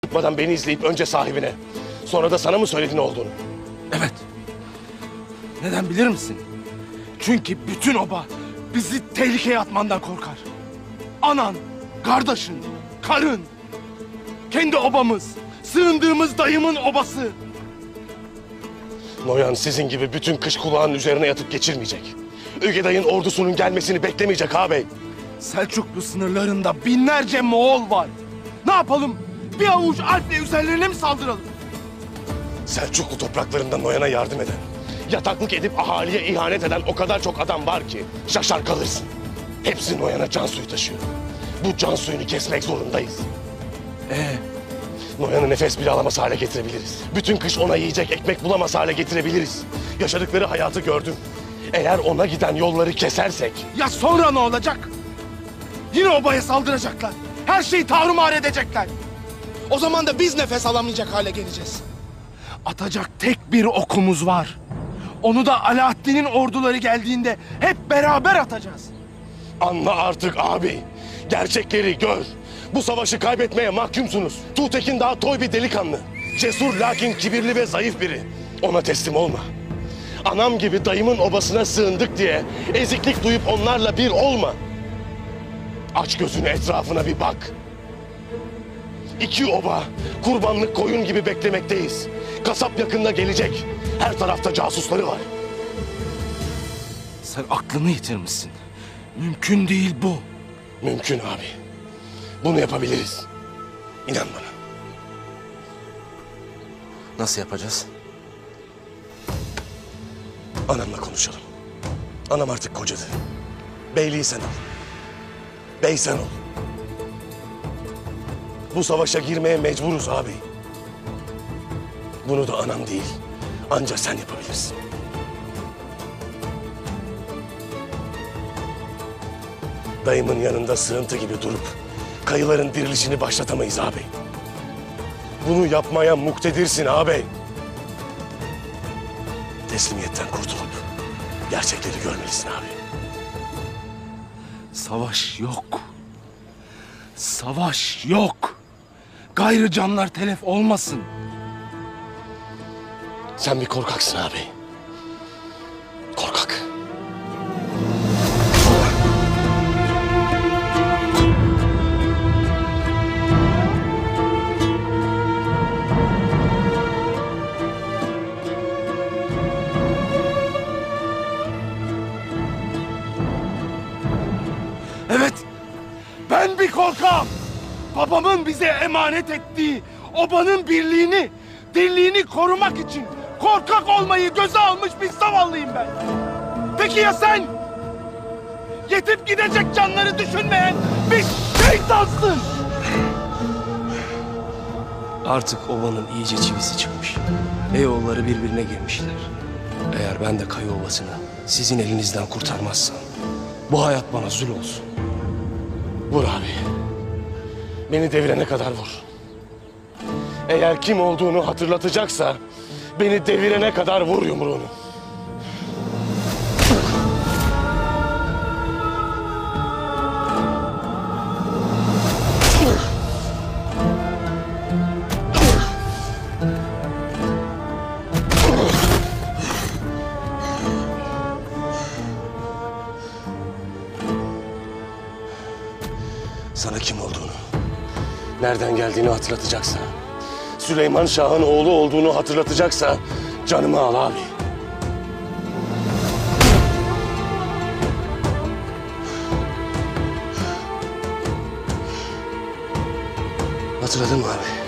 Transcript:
Çıkmadan beni izleyip önce sahibine, sonra da sana mı söyledi ne olduğunu? Evet. Neden bilir misin? Çünkü bütün oba bizi tehlikeye atmandan korkar. Anan, kardeşin, karın, kendi obamız, sığındığımız dayımın obası. Noyan sizin gibi bütün kış kulağının üzerine yatıp geçirmeyecek. Ügeday'ın ordusunun gelmesini beklemeyecek ağabey. Selçuklu sınırlarında binlerce Moğol var. Ne yapalım? Bir avuç Alp'le üzerlerine mi saldıralım? Selçuklu topraklarında Noyan'a yardım eden, yataklık edip ahaliye ihanet eden o kadar çok adam var ki şaşar kalırsın. Hepsi Noyan'a can suyu taşıyor. Bu can suyunu kesmek zorundayız. Noyan'ı nefes bile alamaz hale getirebiliriz. Bütün kış ona yiyecek ekmek bulamaz hale getirebiliriz. Yaşadıkları hayatı gördüm. Eğer ona giden yolları kesersek... Ya sonra ne olacak? Yine obaya saldıracaklar. Her şeyi tarumar edecekler. O zaman da biz nefes alamayacak hale geleceğiz. Atacak tek bir okumuz var. Onu da Alaaddin'in orduları geldiğinde hep beraber atacağız. Anla artık abi. Gerçekleri gör. Bu savaşı kaybetmeye mahkumsunuz. Tuğtekin daha toy bir delikanlı. Cesur lakin kibirli ve zayıf biri. Ona teslim olma. Anam gibi dayımın obasına sığındık diye eziklik duyup onlarla bir olma. Aç gözünü etrafına bir bak. İki oba kurbanlık koyun gibi beklemekteyiz. Kasap yakında gelecek. Her tarafta casusları var. Sen aklını yitirmişsin. Mümkün değil bu. Mümkün abi. Bunu yapabiliriz. İnan bana. Nasıl yapacağız? Anamla konuşalım. Anam artık kocadı. Beyliği sen al. Bey sen ol. Bu savaşa girmeye mecburuz abi. Bunu da anam değil, ancak sen yapabilirsin. Dayımın yanında sığıntı gibi durup kayıların dirilişini başlatamayız ağabey. Bunu yapmaya muktedirsin ağabey. Teslimiyetten kurtulup gerçekleri görmelisin abi. Savaş yok. Savaş yok. Gayrı canlar telef olmasın. Sen bir korkaksın abi. Korkak. Evet, ben bir korkağım. Babamın bize emanet ettiği obanın birliğini, dirliğini korumak için korkak olmayı göze almış bir zavallıyım ben. Peki ya sen? Yetip gidecek canları düşünmeyen bir şeytansın. Artık ovanın iyice çivisi çıkmış. Eyoğulları birbirine girmişler. Eğer ben de Kayı Ovası'nı sizin elinizden kurtarmazsam bu hayat bana zul olsun. Vur abi. Beni devirene kadar vur. Eğer kim olduğunu hatırlatacaksa beni devirene kadar vur yumruğunu. Sana kim olduğunu, nereden geldiğini hatırlatacaksa, Süleyman Şah'ın oğlu olduğunu hatırlatacaksa canımı al abi. Hatırladın mı abi?